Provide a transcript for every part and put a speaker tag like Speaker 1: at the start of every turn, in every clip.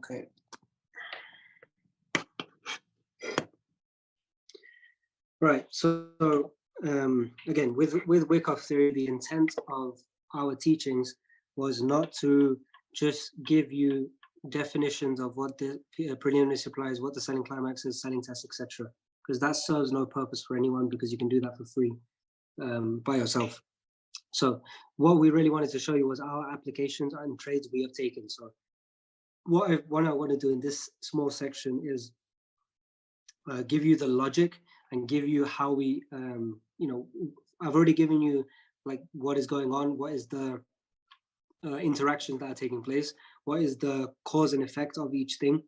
Speaker 1: Okay. Right. So again, with Wyckoff theory, the intent of our teachings was not to just give you definitions of what the preliminary supply is, what the selling climax is, selling test, etc. Because that serves no purpose for anyone, because you can do that for free by yourself. So what we really wanted to show you was our applications and trades we have taken. So what I want to do in this small section is give you the logic and give you how we, I've already given you like what is going on, what is the interactions that are taking place, what is the cause and effect of each thing.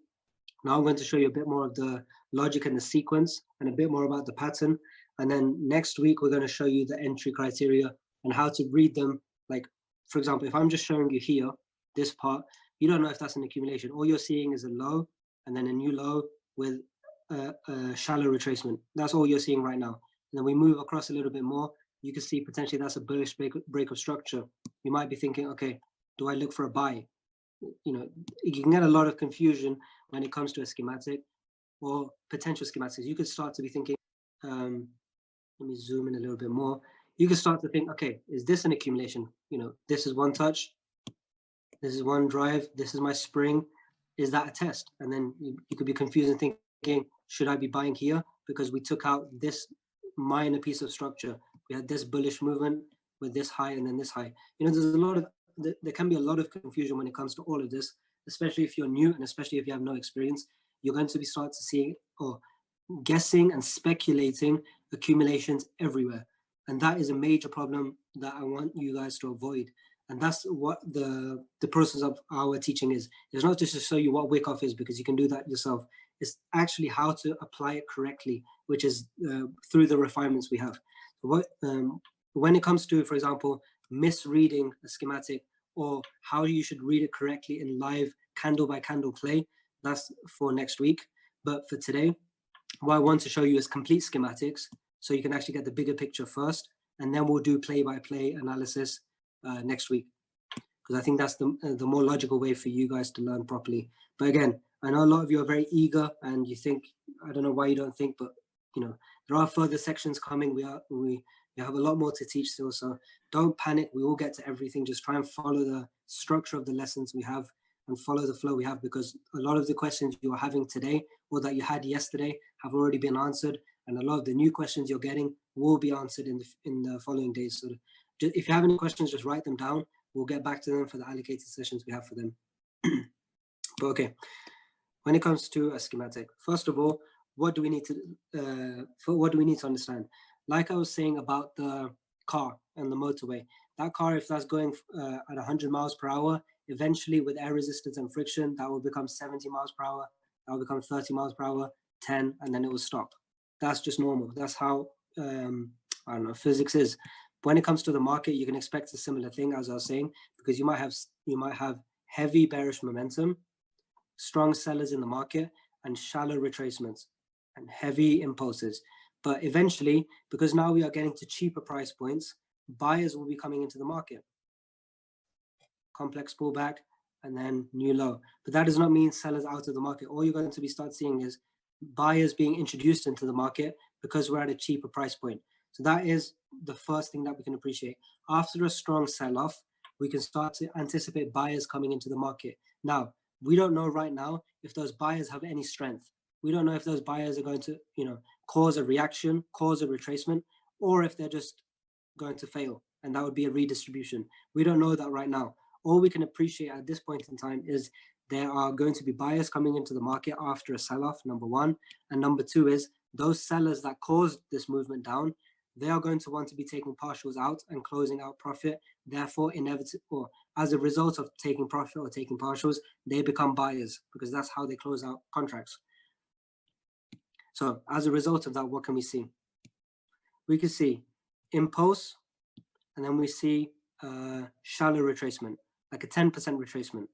Speaker 1: Now I'm going to show you a bit more of the logic and the sequence and a bit more about the pattern. And then next week, we're going to show you the entry criteria and how to read them. Like, for example, if I'm just showing you here, this part, you don't know if that's an accumulation. All you're seeing is a low and then a new low with a shallow retracement. That's all you're seeing right now. And then we move across a little bit more. You can see potentially that's a bullish break of structure. You might be thinking, okay, do I look for a buy? You can get a lot of confusion when it comes to a schematic or potential schematics. You could start to be thinking, let me zoom in a little bit more. You can start to think, okay, is this an accumulation? This is one touch, this is one drive, this is my spring. Is that a test? And then you could be confused and thinking, should I be buying here? Because we took out this minor piece of structure. We had this bullish movement with this high and then this high. There can be a lot of confusion when it comes to all of this, especially if you're new and especially if you have no experience. You're going to be start to see or guessing and speculating accumulations everywhere. And that is a major problem that I want you guys to avoid. And that's what the process of our teaching is. It's not just to show you what Wyckoff is, because you can do that yourself. It's actually how to apply it correctly, which is through the refinements we have. When it comes to, for example, misreading a schematic or how you should read it correctly in live candle by candle play, that's for next week. But for today, what I want to show you is complete schematics, so you can actually get the bigger picture first, and then we'll do play-by-play analysis next week, because I think that's the more logical way for you guys to learn properly. But again, I know a lot of you are very eager and you think, I don't know why you don't think, but there are further sections coming. We have a lot more to teach still, so don't panic. We will get to everything. Just try and follow the structure of the lessons we have and follow the flow we have, because a lot of the questions you are having today or that you had yesterday have already been answered, and a lot of the new questions you're getting will be answered in the following days. So if you have any questions, just write them down. We'll get back to them for the allocated sessions we have for them. But okay, when it comes to a schematic, first of all, what do we need to understand? Like I was saying about the car and the motorway, that car, if that's going at 100 miles per hour, eventually with air resistance and friction, that will become 70 miles per hour, that will become 30 miles per hour, 10, and then it will stop. That's just normal. That's how, physics is. When it comes to the market, you can expect a similar thing, as I was saying, because you might have heavy bearish momentum, strong sellers in the market, and shallow retracements and heavy impulses. But eventually, because now we are getting to cheaper price points, buyers will be coming into the market. Complex pullback and then new low. But that does not mean sellers out of the market. All you're going to start seeing is buyers being introduced into the market because we're at a cheaper price point. So that is the first thing that we can appreciate. After a strong sell-off, we can start to anticipate buyers coming into the market. Now, we don't know right now if those buyers have any strength. We don't know if those buyers are going to, cause a reaction, cause a retracement, or if they're just going to fail, and that would be a redistribution. We don't know that right now. All we can appreciate at this point in time is there are going to be buyers coming into the market after a sell-off, number one. And number two is those sellers that caused this movement down, they are going to want to be taking partials out and closing out profit. Therefore, or as a result of taking profit or taking partials, they become buyers, because that's how they close out contracts. So as a result of that, what can we see? We can see impulse, and then we see shallow retracement, like a 10% retracement.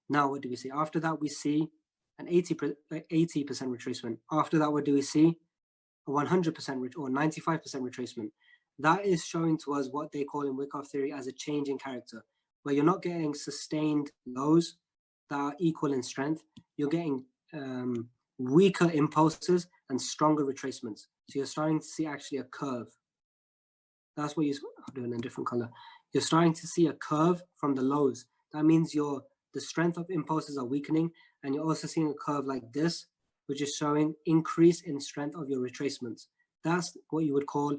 Speaker 1: Now, what do we see? After that, we see an 80% retracement. After that, what do we see? A 100% or 95% retracement. That is showing to us what they call in Wyckoff theory as a change in character, where you're not getting sustained lows, that are equal in strength, you're getting weaker impulses and stronger retracements. So you're starting to see actually a curve. That's what I'll do it in a different color. You're starting to see a curve from the lows. That means the strength of impulses are weakening, and you're also seeing a curve like this, which is showing increase in strength of your retracements. That's what you would call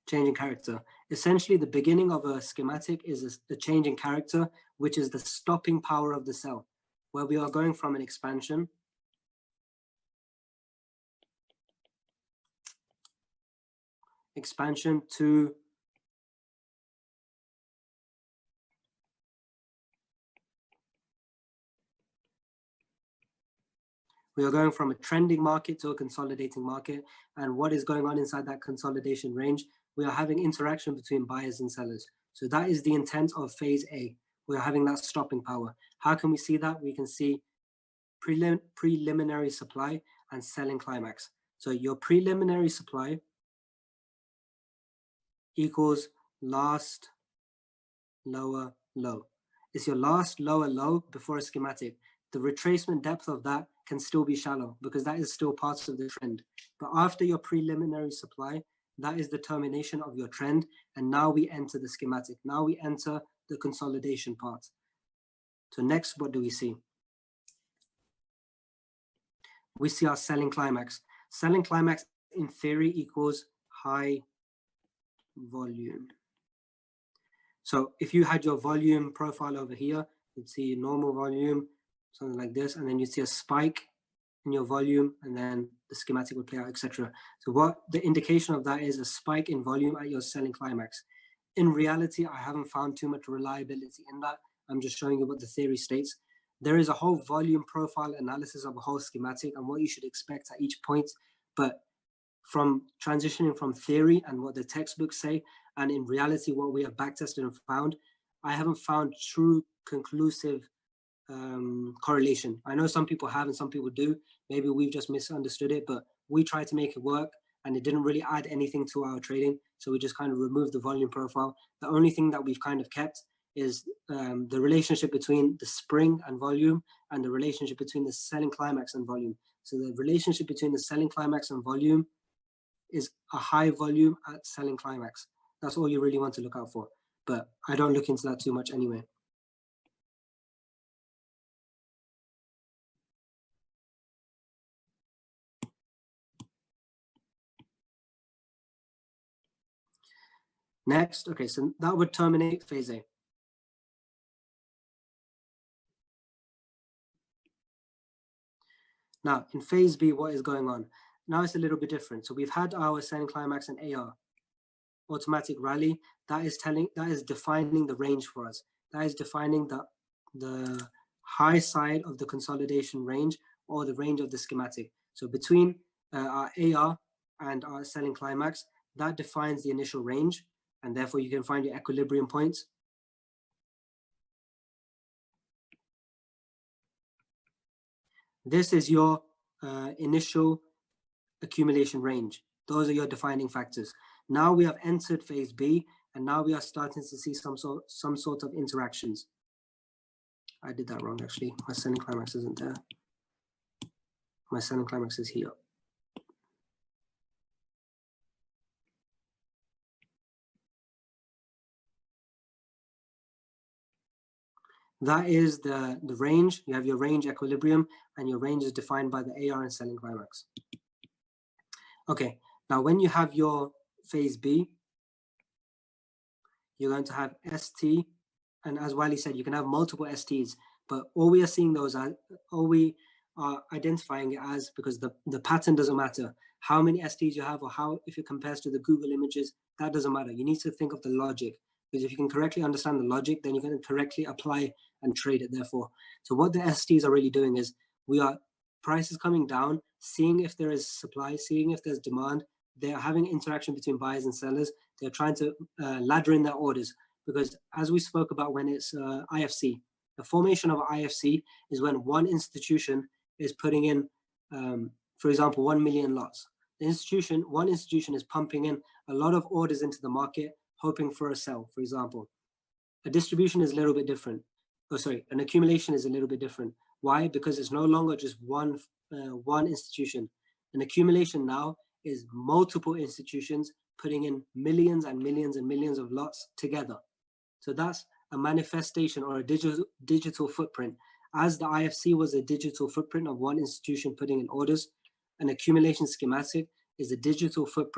Speaker 1: change in character. Essentially, the beginning of a schematic is a change in character, which is the stopping power of the cell, where we are going from an expansion to we are going from a trending market to a consolidating market. And what is going on inside that consolidation range? We are having interaction between buyers and sellers. So that is the intent of phase A. We are having that stopping power. How can we see that? We can see preliminary supply and selling climax. So your preliminary supply equals last lower low. It's your last lower low before a schematic. The retracement depth of that can still be shallow because that is still part of the trend. But after your preliminary supply, that is the termination of your trend. And now we enter the schematic. Now we enter the consolidation part. So next, what do we see? We see our selling climax. Selling climax in theory equals high volume. So if you had your volume profile over here, you'd see normal volume, something like this, and then you'd see a spike in your volume, and then the schematic would play out, etc. So what the indication of that is a spike in volume at your selling climax. In reality, I haven't found too much reliability in that. I'm just showing you what the theory states. There is a whole volume profile analysis of a whole schematic and what you should expect at each point. But from transitioning from theory and what the textbooks say, and in reality, what we have backtested and found, I haven't found true conclusive correlation. I know some people have and some people do. Maybe we've just misunderstood it, but we tried to make it work and it didn't really add anything to our trading. So we just kind of removed the volume profile. The only thing that we've kind of kept is the relationship between the spring and volume and the relationship between the selling climax and volume. So the relationship between the selling climax and volume is a high volume at selling climax. That's all you really want to look out for. But I don't look into that too much anyway. Next, okay, so that would terminate phase A. Now, in phase B, what is going on? Now it's a little bit different. So we've had our selling climax and AR, automatic rally. That is defining the range for us. That is defining the high side of the consolidation range or the range of the schematic. So between our AR and our selling climax, that defines the initial range, and therefore you can find your equilibrium points. This is your initial accumulation range. Those are your defining factors. Now we have entered phase B, and now we are starting to see some sort of interactions. I did that wrong, actually. My selling climax isn't there. My selling climax is here. That is the range. You have your range equilibrium, and your range is defined by the AR and selling climax. Okay, now when you have your phase B, you're going to have ST, and as Wiley said, you can have multiple STs, but all we are seeing those as, all we are identifying it as, because the pattern doesn't matter. How many STs you have, or how, if it compares to the Google images, that doesn't matter. You need to think of the logic, because if you can correctly understand the logic, then you can correctly apply and trade it, therefore. So what the STs are really doing is, we are prices coming down, seeing if there is supply, seeing if there's demand. They are having interaction between buyers and sellers. They're trying to ladder in their orders, because as we spoke about when it's IFC, the formation of IFC is when one institution is putting in, for example, 1 million lots. one institution is pumping in a lot of orders into the market, hoping for a sell, for example. A distribution is a little bit different. Oh, sorry, an accumulation is a little bit different. Why? Because it's no longer just one institution. An accumulation now is multiple institutions putting in millions and millions and millions of lots together. So that's a manifestation or a digital footprint. As the IFC was a digital footprint of one institution putting in orders, an accumulation schematic is a digital footprint